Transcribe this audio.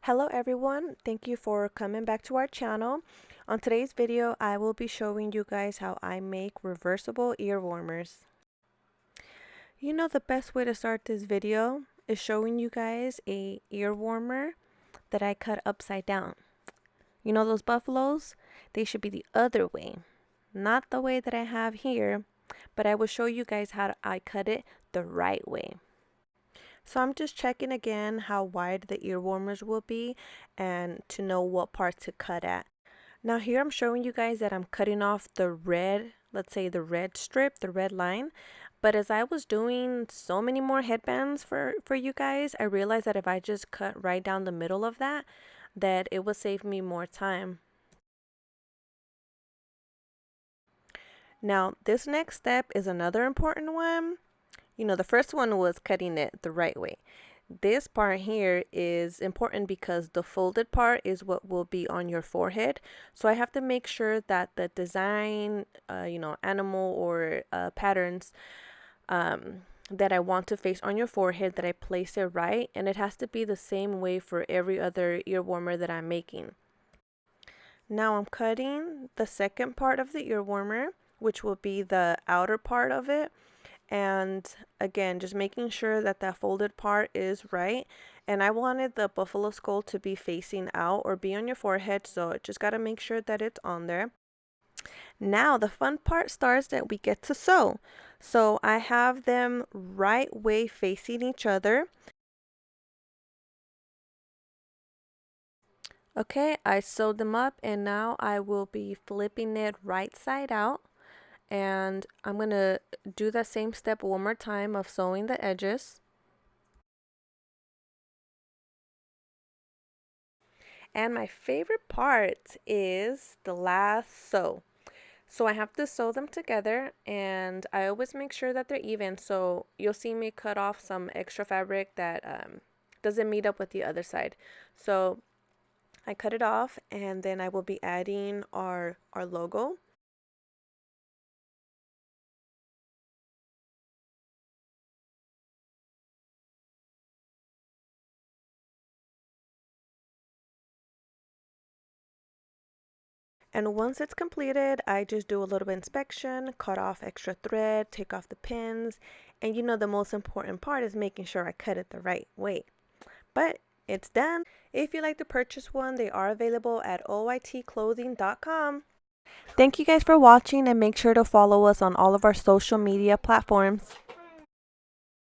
Hello everyone, thank you for coming back to our channel. On today's video, I will be showing you guys how I make reversible ear warmers. The best way to start this video is showing you guys a ear warmer that I cut upside down. Those buffaloes? They should be the other way. Not the way that I have here, but I will show you guys how I cut it the right way. So I'm just checking again how wide the ear warmers will be and to know what part to cut at. Now here I'm showing you guys that I'm cutting off the red, let's say the red strip, the red line. But as I was doing so many more headbands for you guys, I realized that if I just cut right down the middle of that it would save me more time. Now this next step is another important one. The first one was cutting it the right way. This part here is important because the folded part is what will be on your forehead. So I have to make sure that the design, animal or patterns that I want to face on your forehead, that I place it right. And it has to be the same way for every other ear warmer that I'm making. Now I'm cutting the second part of the ear warmer, which will be the outer part of it. And again, just making sure that that folded part is right. And I wanted the buffalo skull to be facing out or be on your forehead, so just got to make sure that it's on there. Now the fun part starts that we get to sew. So I have them right way facing each other. Okay, I sewed them up and now I will be flipping it right side out. And I'm going to do that same step one more time of sewing the edges. And my favorite part is the last sew. So I have to sew them together and I always make sure that they're even. So you'll see me cut off some extra fabric that doesn't meet up with the other side. So I cut it off and then I will be adding our logo. And once it's completed, I just do a little bit inspection, cut off extra thread, take off the pins, and the most important part is making sure I cut it the right way. But it's done. If you'd like to purchase one, they are available at oytclothing.com. Thank you guys for watching and make sure to follow us on all of our social media platforms.